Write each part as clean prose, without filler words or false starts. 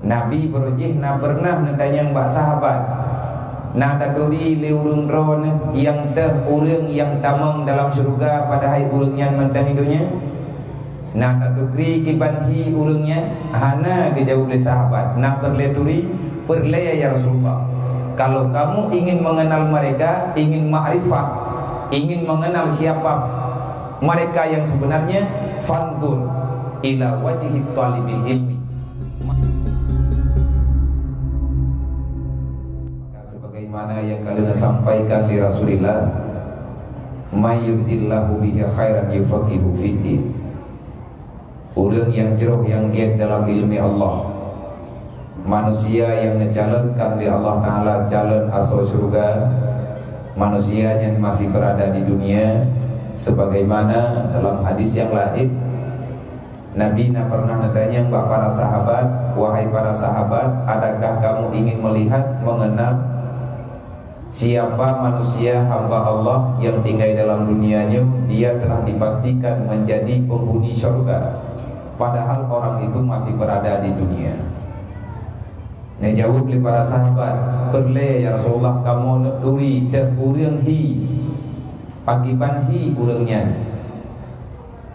Nabi berujih na pernah natanya mbak sahabat na taturi le urung ron yang teh urang yang tamang dalam syurga pada hari urang yang mentang hidupnya na taturi kibanhi urangnya hana kejauh oleh sahabat na perleturi perle ya Rasulullah, kalau kamu ingin mengenal mereka, ingin ma'rifah, ingin mengenal siapa mereka yang sebenarnya, fandur ila wajhi talibil ilmi. Sebagaimana yang kalian sampaikan di Rasulullah, may yuridillahu bihi khairan yufaqihu fiddin. Orang yang jauh yang giat dalam ilmu Allah, manusia yang dicalonkan di Allah Ta'ala calon asal surga, manusia yang masih berada di dunia, sebagaimana dalam hadis yang lain Nabi pernah bertanya kepada para sahabat, wahai para sahabat, adakah kamu ingin melihat, mengenal siapa manusia hamba Allah yang tinggal dalam dunianya, dia telah dipastikan menjadi penghuni surga, padahal orang itu masih berada di dunia. Jawab oleh para sahabat, perle ya Rasulullah, kamu nak turi dah urang hi pagiban hi urangnya,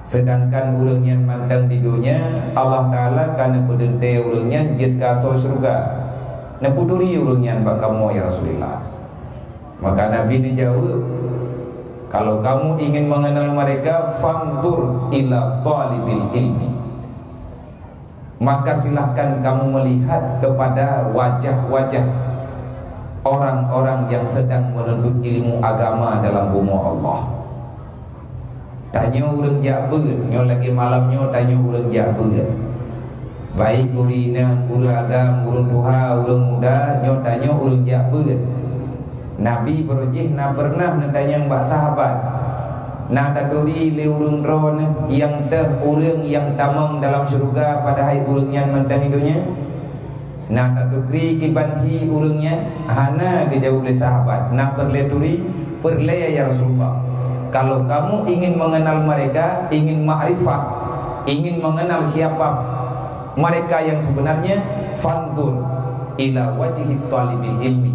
sedangkan urangnya mandang di dunia Allah Ta'ala kana pedente urangnya jid kaso surga, nak puduri urangnya bak kamu ya Rasulullah. Maka Nabi ni jawab, kalau kamu ingin mengenal mereka, fandur ila talibil ilmi, maka silahkan kamu melihat kepada wajah-wajah orang-orang yang sedang menuntut ilmu agama dalam bumi Allah. Tanya orang Jaber, nyo lagi malamnya tanya orang Jaber, baik urina, guru agama, urun duha, urun muda, nyo tanya orang Jaber. Nabi berujih na pernah natanya mbak sahabat na taturi le urung ron yang teh urang yang tamang dalam syurga pada hari urang yang mentang hidupnya na taturi kibanhi urangnya hana kejauh oleh sahabat na perleturi perle ya Rasulullah, kalau kamu ingin mengenal mereka, ingin ma'rifah, ingin mengenal siapa mereka yang sebenarnya, fandur ila wajhi talibil ilmi,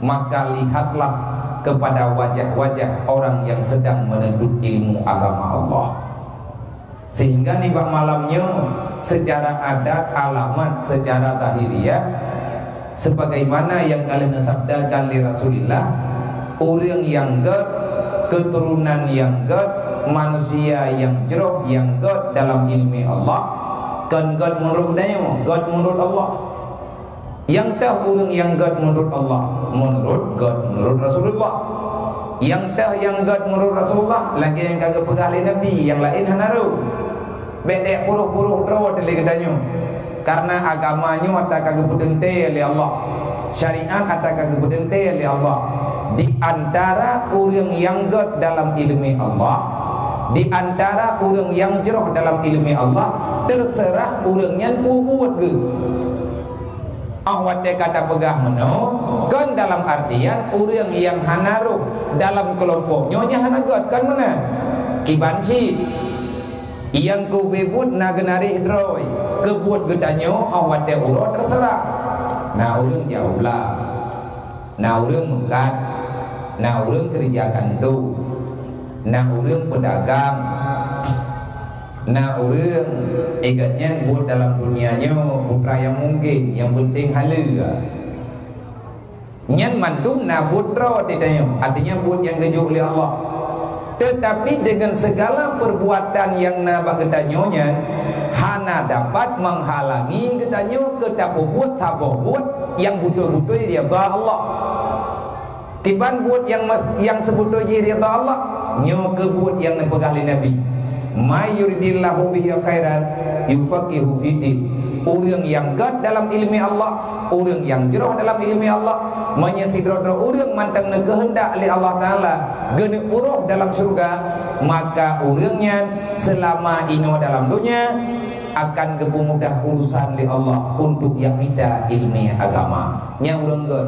maka lihatlah kepada wajah-wajah orang yang sedang menuntut ilmu agama Allah. Sehingga nih bak malamnya secara adat, alamat, secara tahiriah, sebagaimana yang kalian sabdakan di Rasulullah, orang yang god, keturunan yang god, manusia yang jauh yang god dalam ilmu Allah, kan god menurut dia, god menurut Allah. Yang tahu orang yang God menurut Allah, menurut God, menurut Rasulullah. Yang tahu yang God menurut Rasulullah, lagi yang kagak pegah oleh Nabi, yang lain hanaru. Bedek puluh-puluh draw tadi katanya. Karena agamanya ada kagak pedente oleh Allah, syariat ada kagak pedente oleh Allah. Di antara orang yang God dalam ilmu Allah, di antara orang yang jauh dalam ilmu Allah, terserah orangnya buat ke. Awak kata pegah meno kan dalam artian orang yang hanaruh dalam kelompoknya nya hanagot kan mana kibansi yang ku bebut na genari droi kebut gedanyo awak te uro terserah. Nah orang jawablah, nah orang mengkat, nah orang kerja kandu, nah orang pedagang, nah orang egatnya buat dalam dunianya putra yang mungkin, yang penting halal. Nyan mandum na putra ditanya, artinya buat yang kejuk oleh Allah. Tetapi dengan segala perbuatan yang nabak ketanyonya, hana dapat menghalangi ketanyo ketap buat taboh buat yang betul-betul dia Allah. Tiban buat yang sebetulnya dia Allah, nyo ke buat yang pegang Nabi. May yuridillahu bihi khairan yufaqihu fiddin. Orang yang gad dalam ilmu Allah, orang yang jauh dalam ilmu Allah, menyesidro orang mantang kehendak oleh Allah Ta'ala gene uruh dalam surga, maka orangnya selama ino dalam dunia akan kemudah urusan oleh Allah untuk yang minta ilmu agama. Nya urang gad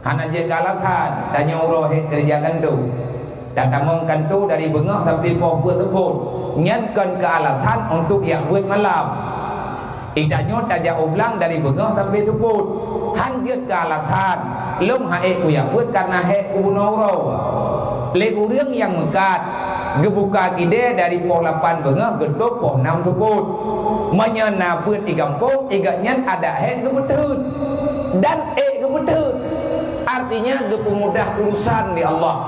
hana je kalatan tanya uruh kerjakan tu datamongkan tu dari bengah sampai poh buat tepun nyankan ke alasan untuk yang buat malam. Idanyo tajak ublang dari bengah sampai seput. Hanjut ke alasan lum hae ku ya buat karena hae ku bunaurau. Le urang yang mekat gebuka kide dari poh 8 bengah gedok poh 6 seput. Menyana buat di kampung iganya ada hae gebetut dan gebetut. Artinya gepemudah urusan di Allah,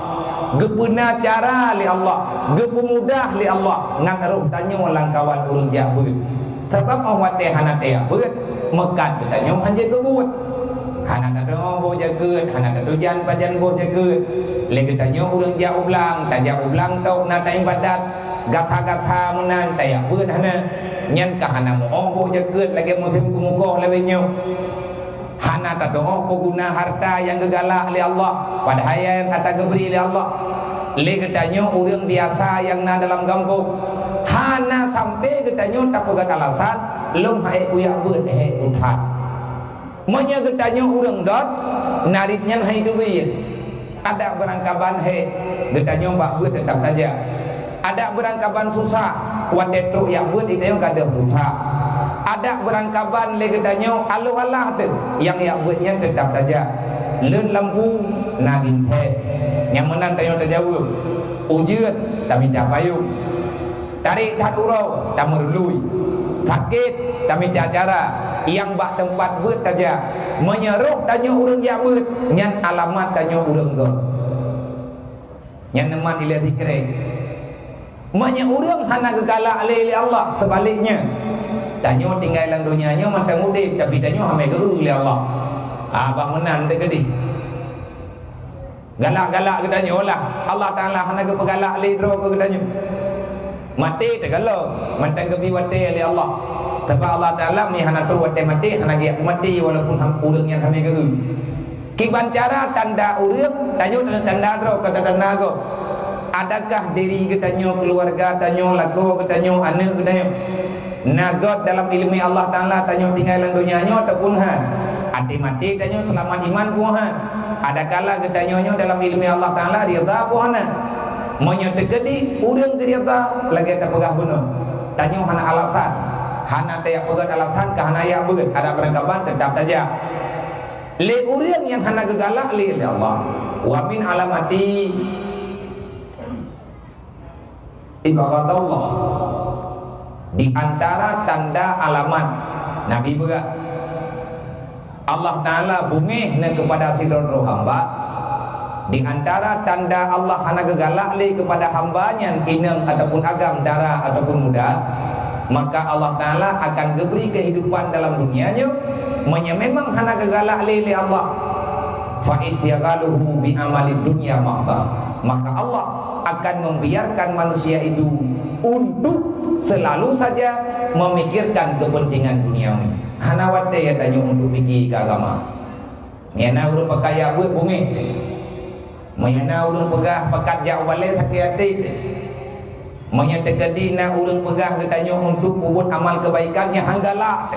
gepuna cara li Allah, gepemudah li Allah. Ngan aruh tanya walang kawan urang jabut. Sebab awak teh hana teh beut mekat tanya hanje gebut. Hana kata bo jageut, hana kata jan pajan bo jageut. Le tanya urang ja ublang, tajak ublang tau na tai badat, gatha-gatha menan teh beut hana. Nyen ka hana mo bo jageut lagi musim kumukoh lewenyo. Hana kata ko guna harta yang gegalak li Allah, padahal kata geberi li Allah. Le tanya urang biasa yang na dalam kampung hana sampai ketanya tak pegat alasan lum hae uyak beut hae uthat. Monya ketanya urang god naritnya hae duit. Ada berangkaban hae ketanya bak beut tetap saja. Ada berangkaban susah watetro yak beut itu kada susah. Ada berangkaban le ketanya alu-alah tu yang yak beutnya tetap saja. Leun lampu nagin the. Yang menan tanya terjawab. Ujeut tapi tak payung. Tarik dah urau tak merului, sakit tak minta cara, yang bak tempat beut saja. Menyeruh tanya urang jak beut, nyan alamat tanya urang god. Nyan neman ila zikre. Menye urang hana gegalak li Allah, sebaliknya. Tanya tinggal dalam dunianya mantang udip tapi tanya hame geu li Allah. Abang menan teh gedis. Galak-galak ke tanya lah. Allah Taala hana ge pegalak li dro ke tanya. Mati tegalo mantang gebi wate oleh Allah. Sebab Allah Taala mi hana tu wate mati hana ge mati walaupun urang yang kami geu. Ki bancara tanda urang tanyo tanda ro kata tanda go. Adakah diri kita tanyo keluarga tanyo lago kita tanyo anak kita tanyo nagot dalam ilmu Allah Taala tanyo tinggal dalam dunia nyo ataupun ati mati tanyo selamat iman puhan. Adakala kita tanyo dalam ilmu Allah Taala rida puhan. Monya tegedi urang gerita lagi tak pegah bunuh. Tanyo hana alasan. Hana teh pegat alasan ka hana ya beut ada perangkapan tetap saja. Le urang yang hana gegalak li Allah. Wa min alamati ibadat Allah. Di antara tanda alamat Nabi begat Allah Taala bungih kepada sidron hamba. Di antara tanda Allah hana gegalak li kepada hambanya inang ataupun agam darah ataupun muda, maka Allah Taala akan geberi kehidupan dalam dunianya. Memang hana gegalak li Allah. Fa isyaghaluhu bi amali dunya mahba. Maka Allah akan membiarkan manusia itu untuk selalu saja memikirkan kepentingan duniawi. Hana wate ya tanya untuk fikir ke agama. Ngena urang pakaya buat bungih. Mayana urang pegah pekat jauh balik sakit hati. Mayana tegedi na urang pegah ditanya untuk buat amal kebaikannya hanggalak.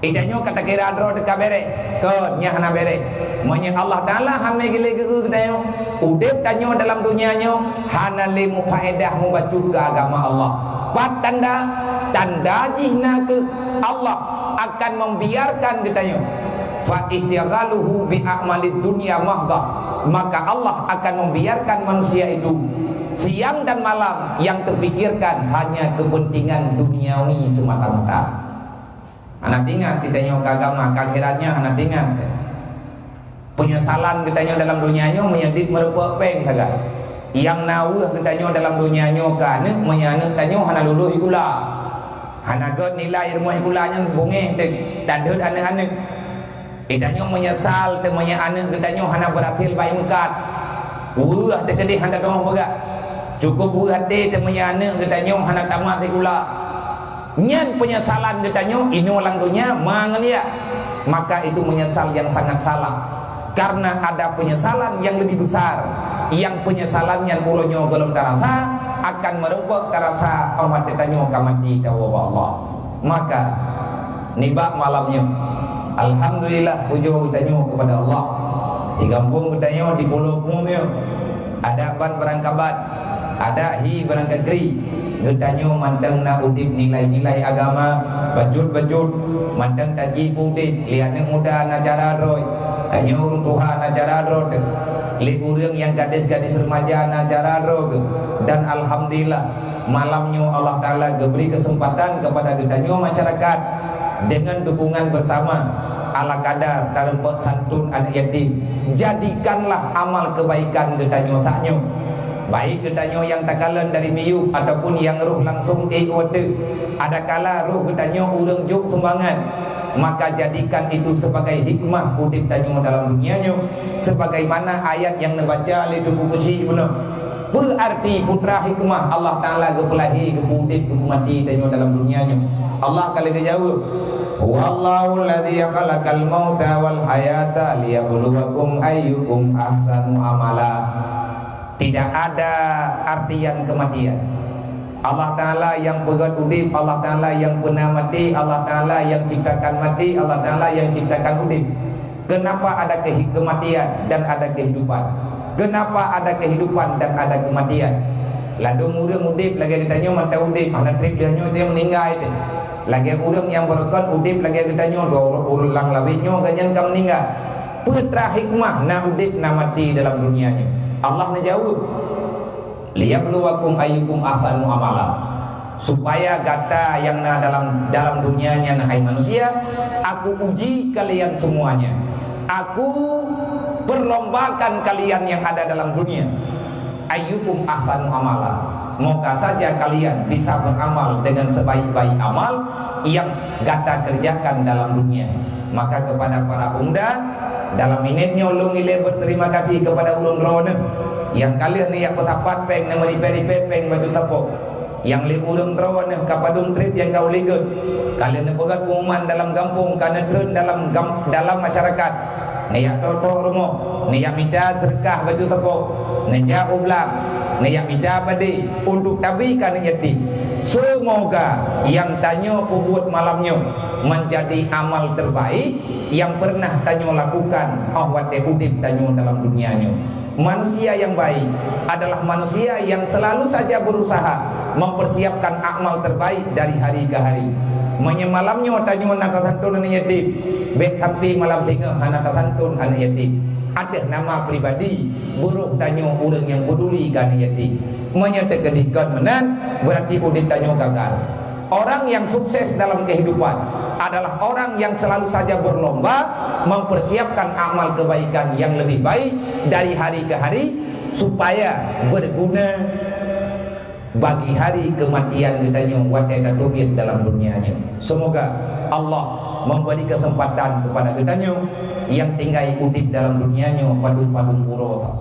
Idanyo kata kira adro dekat bere. Ke nya hana bere. Mayana Allah Taala hame gile geu tanya. Udep tanyo dalam dunianya hana le mufaedah mubacut ke agama Allah. Pat tanda jihna ke Allah akan membiarkan ditanya. Fa istighhaluhu bi a'malid dunya mahdah. Maka Allah akan membiarkan manusia itu siang dan malam yang terpikirkan hanya kepentingan duniawi semata-mata. Anak ingat ditanya ke agama, akhiratnya anak ingat. Penyesalan ditanya dalam dunianya menyedik merupa peng saga. Yang nawuh ditanya dalam dunianya kan menyana tanya hana luluh ikula. Hana god nilai ilmu ikulanya bungeh dan deut anak-anak. Ditanya menyesal temanya anak ditanya hana berakhir baik mekat. Wah tegedi hana doang pegak. Cukup buat dia temanya anak ditanya hana tamat ikula. Nyan penyesalan ditanya ini orang dunia mangelia. Maka itu menyesal yang sangat salah. Karena ada penyesalan yang lebih besar. Yang penyesalan yang uronyo belum terasa akan merupakan terasa amat ditanya kamati dawa Allah. Maka nibak malamnya alhamdulillah pujo kita kepada Allah. Di kampung kita di pulau umumnya ada ban berangkabat, ada hi berangkat keri. getanyo manteng na udip nilai-nilai agama, bajut-bajut manteng taji putih, lihatnya muda na cara roy, tanyo urung Tuhan na cara roy, li urang yang gadis-gadis remaja na cara roy. Dan alhamdulillah malamnya Allah Ta'ala beri kesempatan kepada getanyo masyarakat dengan dukungan bersama ala kadar tanpa santun anak yatim. Jadikanlah amal kebaikan getanyo saknyo, baik getanyo yang takalan dari miyup ataupun yang ruh langsung water. Ada kala ruh getanyo urang juk sumbangan, maka jadikan itu sebagai hikmah udip tanyo dalam dunianya, sebagaimana ayat yang dibaca oleh Tuku Kusi benar. Berarti putra hikmah Allah Ta'ala kepelahi kepudip kemati tanyo dalam dunianya. Allah kali dia jawab, wallahu alladhi khalaqal mauta wal hayata liyabluwakum ayyukum ahsanu amala. Tidak ada artian kematian. Allah Ta'ala yang pegat udip, Allah Ta'ala yang pernah mati, Allah Ta'ala yang ciptakan mati, Allah Ta'ala yang ciptakan udip. Kenapa ada kematian dan ada kehidupan? Kenapa ada kehidupan dan ada kematian? Lalu urang udip lagi ditanya mata udip, mana trip dia meninggal itu. Lagi urang yang berkon udip lagi ditanya dua ulang lawitnya ganyan kam meninggal. Putra hikmah na udip na mati dalam dunianya. Allah menjawab, liyabluwakum ayyukum ahsanu amala. Supaya kata yang na dalam dunianya nahai manusia, aku uji kalian semuanya. Aku perlombakan kalian yang ada dalam dunia. Ayyukum ahsanu amala. Moga saja kalian bisa beramal dengan sebaik-baik amal yang gata kerjakan dalam dunia. Maka kepada para pemuda, dalam minitnya ulung ile berterima kasih kepada ulung rona yang kalian ni yang petapat peng nama di peng baju tapok, yang li ulung rona kapadung trip yang kau ligut. Kalian ni pegat pengumuman dalam kampung, karena turun dalam masyarakat. Niat toto rumah, niat minta terkah baju tepuk, niat ublang, niat minta padi untuk tabikan yatim. Semoga yang tanya pembuat malamnya menjadi amal terbaik yang pernah tanya lakukan awat udip tanya dalam dunianya. Manusia yang baik adalah manusia yang selalu saja berusaha mempersiapkan amal terbaik dari hari ke hari. Menyemalamnya tanya nak santun anak yatim, baik tapi malam singa anak santun anak yatim. Ada nama pribadi buruk tanya orang yang peduli anak yatim. Menyatakan menan berarti udip tanya gagal. Orang yang sukses dalam kehidupan adalah orang yang selalu saja berlomba mempersiapkan amal kebaikan yang lebih baik dari hari ke hari supaya berguna bagi hari kematian ditanya watena dunia dalam dunianya. Semoga Allah memberi kesempatan kepada kita yang tinggal udip dalam dunianya padung-padung pura tak